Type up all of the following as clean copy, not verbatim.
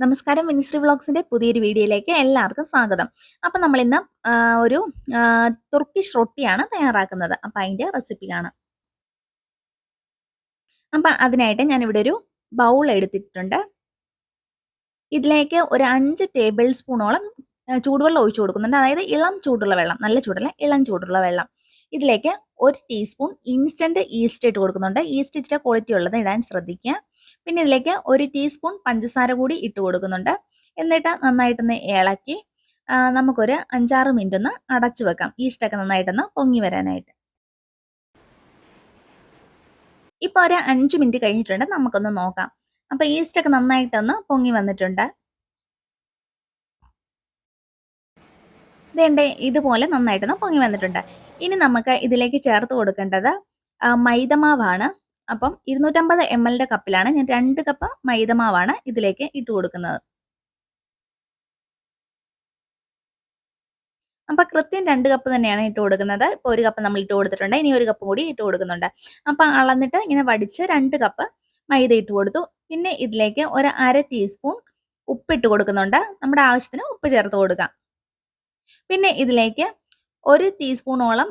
നമസ്കാരം മിനിസ്ട്രി വ്ളോഗ്സിന്റെ പുതിയൊരു വീഡിയോയിലേക്ക് എല്ലാവർക്കും സ്വാഗതം. അപ്പം നമ്മളിന്ന് ഒരു തുർക്കിഷ് റൊട്ടിയാണ് തയ്യാറാക്കുന്നത്. അപ്പം അതിന്റെ റെസിപ്പി കാണാം. അപ്പം അതിനായിട്ട് ഞാനിവിടെ ഒരു ബൗൾ എടുത്തിട്ടുണ്ട്. ഇതിലേക്ക് ഒരു 5 ടേബിൾ സ്പൂണോളം ചൂടുവെള്ളം ഒഴിച്ചു കൊടുക്കുന്നുണ്ട്. അതായത് ഇളം ചൂടുള്ള വെള്ളം, നല്ല ചൂടല്ല, ഇളം ചൂടുള്ള വെള്ളം. ഇതിലേക്ക് 1 ടീസ്പൂൺ ഇൻസ്റ്റന്റ് ഈസ്റ്റ് ഇട്ട് കൊടുക്കുന്നുണ്ട്. ഈസ്റ്റ് ഇച്ചിരി ക്വാളിറ്റി ഉള്ളത് ഇടാൻ ശ്രദ്ധിക്കുക. പിന്നെ ഇതിലേക്ക് 1 ടീസ്പൂൺ പഞ്ചസാര കൂടി ഇട്ട് കൊടുക്കുന്നുണ്ട്. എന്നിട്ട് നന്നായിട്ടൊന്ന് ഇളക്കി നമുക്കൊരു 5-6 മിനിറ്റ് ഒന്ന് അടച്ചു വെക്കാം. ഈസ്റ്റൊക്കെ നന്നായിട്ടൊന്ന് പൊങ്ങി വരാനായിട്ട്. ഇപ്പോൾ ഒരു 5 മിനിറ്റ് കഴിഞ്ഞിട്ടുണ്ട്. നമുക്കൊന്ന് നോക്കാം. അപ്പോൾ ഈസ്റ്റൊക്കെ നന്നായിട്ടൊന്ന് പൊങ്ങി വന്നിട്ടുണ്ട്. ഇതേണ്ടേ ഇതുപോലെ നന്നായിട്ടൊന്ന് പൊങ്ങി വന്നിട്ടുണ്ട്. ഇനി നമുക്ക് ഇതിലേക്ക് ചേർത്ത് കൊടുക്കേണ്ടത് മൈദമാവാണ്. അപ്പം 250 ml കപ്പിലാണ് ഞാൻ 2 കപ്പ് മൈദമാവാണ് ഇതിലേക്ക് ഇട്ട് കൊടുക്കുന്നത്. അപ്പം കൃത്യം 2 കപ്പ് തന്നെയാണ് ഇട്ട് കൊടുക്കുന്നത്. ഇപ്പോൾ 1 കപ്പ് നമ്മൾ ഇട്ട് കൊടുത്തിട്ടുണ്ട്. ഇനി 1 കപ്പ് കൂടി ഇട്ട് കൊടുക്കുന്നുണ്ട്. അപ്പം അളന്നിട്ട് ഇങ്ങനെ വടിച്ച് 2 കപ്പ് മൈദ ഇട്ട് കൊടുത്തു. പിന്നെ ഇതിലേക്ക് ഒരു 1/2 ടീസ്പൂൺ ഉപ്പിട്ട് കൊടുക്കുന്നുണ്ട്. നമ്മുടെ ആവശ്യത്തിന് ഉപ്പ് ചേർത്ത് കൊടുക്കാം. പിന്നെ ഇതിലേക്ക് 1 ടീസ്പൂണോളം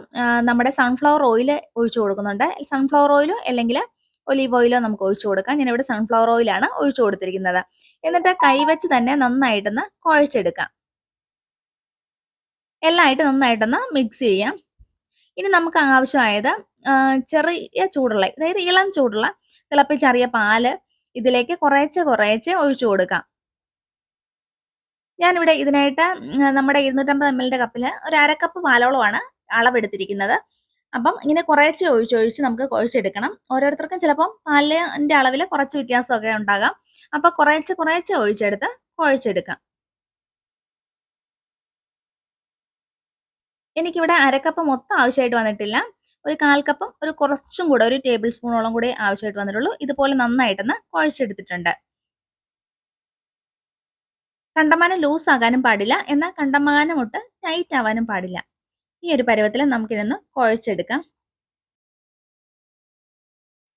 നമ്മുടെ സൺഫ്ലവർ ഓയിൽ ഒഴിച്ചു കൊടുക്കുന്നുണ്ട്. സൺഫ്ലവർ ഓയിലോ അല്ലെങ്കിൽ ഒലീവ് ഓയിലോ നമുക്ക് ഒഴിച്ചു കൊടുക്കാം. ഞാനിവിടെ സൺഫ്ലവർ ഓയിലാണ് ഒഴിച്ചു കൊടുത്തിരിക്കുന്നത്. എന്നിട്ട് കൈവച്ച് തന്നെ നന്നായിട്ടൊന്ന് കുഴച്ചെടുക്കാം. എല്ലാമായിട്ട് നന്നായിട്ടൊന്ന് മിക്സ് ചെയ്യാം. ഇനി നമുക്ക് ആവശ്യമായത് ചെറിയ ചൂടുള്ള, അതായത് ഇളം ചൂടുള്ള തിളപ്പിച്ചാറിയ പാല് ഇതിലേക്ക് കുറേശ്ശെ ഒഴിച്ചു കൊടുക്കാം. ഞാനിവിടെ ഇതിനായിട്ട് നമ്മുടെ 250 ml കപ്പിൽ ഒരു 1/2 കപ്പ് പാലോളമാണ് അളവെടുത്തിരിക്കുന്നത്. അപ്പം ഇങ്ങനെ കുറേശ്ശെ ഒഴിച്ച് നമുക്ക് കുഴച്ചെടുക്കണം. ഓരോരുത്തർക്കും ചിലപ്പം പാലിൻ്റെ അളവിൽ കുറച്ച് വ്യത്യാസമൊക്കെ ഉണ്ടാകാം. അപ്പോൾ കുറേശ്ശെ ഒഴിച്ചെടുത്ത് കുഴച്ചെടുക്കാം. എനിക്കിവിടെ 1/2 കപ്പ് മൊത്തം ആവശ്യമായിട്ട് വന്നിട്ടില്ല. ഒരു 1/4 കപ്പും കുറച്ചും കൂടെ 1 ടേബിൾ സ്പൂണോളം കൂടി ആവശ്യമായിട്ട് വന്നിട്ടുള്ളൂ. ഇതുപോലെ നന്നായിട്ടൊന്ന് കുഴച്ചെടുത്തിട്ടുണ്ട്. കണ്ടമാനം ലൂസ് ആകാനും പാടില്ല, എന്നാൽ കണ്ടമാനം ഒട്ട് ടൈറ്റ് ആവാനും പാടില്ല. ഈ ഒരു പരുവത്തിൽ നമുക്കിതൊന്ന് കുഴച്ചെടുക്കാം.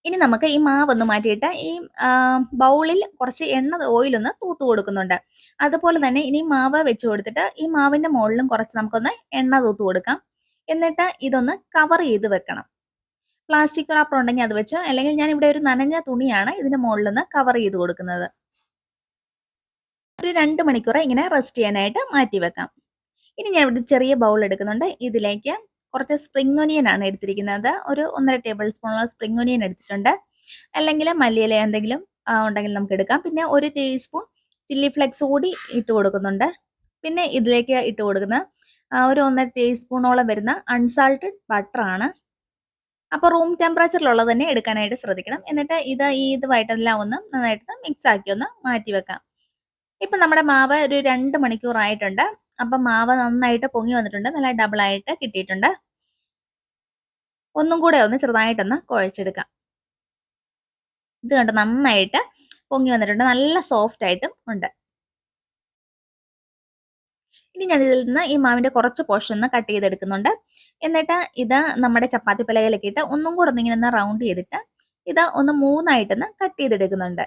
ഇനി നമുക്ക് ഈ മാവൊന്ന് മാറ്റിയിട്ട് ഈ ബൗളിൽ കുറച്ച് ഓയിലൊന്ന് തൂത്ത് കൊടുക്കുന്നുണ്ട്. അതുപോലെ തന്നെ ഇനി മാവ് വെച്ച് കൊടുത്തിട്ട് ഈ മാവിൻ്റെ മുകളിലും കുറച്ച് നമുക്കൊന്ന് എണ്ണ തൂത്ത് കൊടുക്കാം. എന്നിട്ട് ഇതൊന്ന് കവർ ചെയ്ത് വെക്കണം. പ്ലാസ്റ്റിക് റാപ്പർ ഉണ്ടെങ്കിൽ അത് വെച്ചോ, അല്ലെങ്കിൽ ഞാൻ ഇവിടെ ഒരു നനഞ്ഞ തുണിയാണ് ഇതിൻ്റെ മുകളിലൊന്ന് കവർ ചെയ്ത് കൊടുക്കുന്നത്. ഒരു 2 മണിക്കൂർ ഇങ്ങനെ റെസ്റ്റ് ചെയ്യാനായിട്ട് മാറ്റി വെക്കാം. ഇനി ഞാൻ ഇവിടെ ചെറിയ ബൗൾ എടുക്കുന്നുണ്ട്. ഇതിലേക്ക് കുറച്ച് സ്പ്രിംഗ് ഒനിയൻ ആണ് എടുത്തിരിക്കുന്നത്. ഒരു 1.5 ടേബിൾ സ്പൂണോളം സ്പ്രിംഗ് ഒനിയൻ എടുത്തിട്ടുണ്ട്. അല്ലെങ്കിൽ മല്ലിയില എന്തെങ്കിലും ഉണ്ടെങ്കിൽ നമുക്ക് എടുക്കാം. പിന്നെ 1 ടീസ്പൂൺ ചില്ലി ഫ്ലെക്സ് കൂടി ഇട്ട് കൊടുക്കുന്നുണ്ട്. പിന്നെ ഇതിലേക്ക് ഇട്ട് കൊടുക്കുന്ന ഒരു 1.5 ടീസ്പൂണോളം വരുന്ന അൺസാൾട്ടഡ് ബട്ടറാണ്. അപ്പോൾ റൂം ടെമ്പറേച്ചറിലുള്ളത് തന്നെ എടുക്കാനായിട്ട് ശ്രദ്ധിക്കണം. എന്നിട്ട് ഇതുമായിട്ടെല്ലാം ഒന്ന് നന്നായിട്ട് മിക്സ് ആക്കി ഒന്ന് മാറ്റി വെക്കാം. ഇപ്പം നമ്മുടെ മാവ് ഒരു 2 മണിക്കൂറായിട്ടുണ്ട്. അപ്പം മാവ് നന്നായിട്ട് പൊങ്ങി വന്നിട്ടുണ്ട്. നല്ല ഡബിളായിട്ട് കിട്ടിയിട്ടുണ്ട്. ഒന്നും കൂടെ ഒന്ന് ചെറുതായിട്ടൊന്ന് കുഴച്ചെടുക്കാം. ഇത് കണ്ട് നന്നായിട്ട് പൊങ്ങി വന്നിട്ടുണ്ട്. നല്ല സോഫ്റ്റ് ആയിട്ടും ഉണ്ട്. ഇനി ഞാൻ ഇതിൽ നിന്ന് ഈ മാവിൻ്റെ കുറച്ച് പോർഷൻ ഒന്ന് കട്ട് ചെയ്തെടുക്കുന്നുണ്ട്. എന്നിട്ട് ഇത് നമ്മുടെ ചപ്പാത്തി പലകയിലേക്ക് ഇട്ട് ഒന്നും കൂടെ ഒന്ന് ഇങ്ങനെ ഒന്ന് റൗണ്ട് ചെയ്തിട്ട് ഇത് ഒന്ന് 3ആയിട്ടൊന്ന് കട്ട് ചെയ്തെടുക്കുന്നുണ്ട്.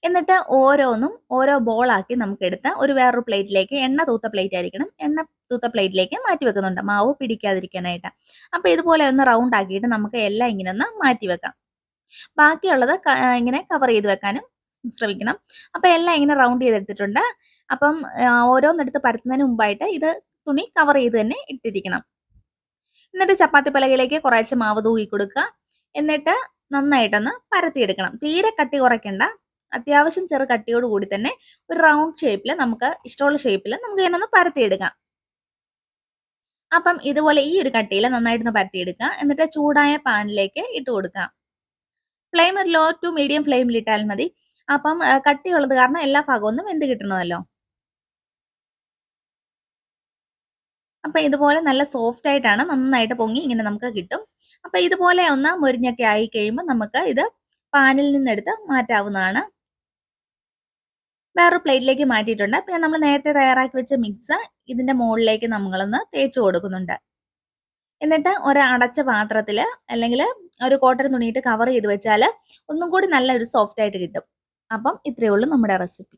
എന്നിട്ട് ഓരോന്നും ഓരോ ബോളാക്കി നമുക്കെടുത്ത് വേറൊരു പ്ലേറ്റിലേക്ക്, എണ്ണ തൂത്ത പ്ലേറ്റ് ആയിരിക്കണം, എണ്ണ തൂത്ത പ്ലേറ്റിലേക്ക് മാറ്റി വെക്കുന്നുണ്ട്, മാവ് പിടിക്കാതിരിക്കാനായിട്ട്. അപ്പോൾ ഇതുപോലെ ഒന്ന് റൗണ്ട് ആക്കിയിട്ട് നമുക്ക് എല്ലാം ഇങ്ങനെ ഒന്ന് മാറ്റി വെക്കാം. ബാക്കിയുള്ളത് ഇങ്ങനെ കവർ ചെയ്ത് വെക്കാനും ശ്രമിക്കണം. അപ്പോൾ എല്ലാം ഇങ്ങനെ റൗണ്ട് ചെയ്തെടുത്തിട്ടുണ്ട്. അപ്പം ഓരോന്നെടുത്ത് പരത്തുന്നതിന് മുമ്പായിട്ട് ഇത് തുണി കവർ ചെയ്ത് തന്നെ ഇട്ടിരിക്കണം. എന്നിട്ട് ചപ്പാത്തി പലകയിലേക്ക് കുറച്ച് മാവ് തൂക്കി കൊടുക്കുക. എന്നിട്ട് നന്നായിട്ടൊന്ന് പരത്തിയെടുക്കണം. തീരെ കട്ടി കുറയ്ക്കണ്ട. അത്യാവശ്യം ചെറു കട്ടിയോട് കൂടി തന്നെ ഒരു റൗണ്ട് ഷേപ്പിൽ, നമുക്ക് ഇഷ്ടമുള്ള ഷേപ്പിൽ നമുക്ക് ഇതിനൊന്ന് പരത്തിയെടുക്കാം. അപ്പം ഇതുപോലെ ഈ ഒരു കട്ടിയിൽ നന്നായിട്ടൊന്ന് പരത്തിയെടുക്കുക. എന്നിട്ട് ചൂടായ പാനിലേക്ക് ഇട്ട് കൊടുക്കാം. ഫ്ലെയിം ഒരു ലോ ടു മീഡിയം ഫ്ലെയിമിൽ ഇട്ടാൽ മതി. അപ്പം കട്ടിയുള്ളത് കാരണം എല്ലാ ഭാഗവും ഒന്ന് വെന്ത് കിട്ടണമല്ലോ. അപ്പം ഇതുപോലെ നല്ല സോഫ്റ്റ് ആയിട്ടാണ് നന്നായിട്ട് പൊങ്ങി ഇങ്ങനെ നമുക്ക് കിട്ടും. അപ്പം ഇതുപോലെ ഒന്ന് മൊരിഞ്ഞൊക്കെ ആയി കഴിയുമ്പോൾ നമുക്ക് ഇത് പാനിൽ നിന്നെടുത്ത് മാറ്റാവുന്നതാണ്. വേറൊരു പ്ലേറ്റിലേക്ക് മാറ്റിയിട്ടുണ്ട്. പിന്നെ നമ്മൾ നേരത്തെ തയ്യാറാക്കി വെച്ച മിക്സ് ഇതിൻ്റെ മുകളിലേക്ക് നമ്മളൊന്ന് തേച്ച് കൊടുക്കുന്നുണ്ട്. എന്നിട്ട് അടച്ച പാത്രത്തിൽ അല്ലെങ്കിൽ ഒരു കോട്ടൺ തുണിയിട്ട് കവർ ചെയ്ത് വെച്ചാൽ ഒന്നും കൂടി നല്ലൊരു സോഫ്റ്റ് ആയിട്ട് കിട്ടും. അപ്പം ഇത്രയേ ഉള്ളൂ നമ്മുടെ റെസിപ്പി.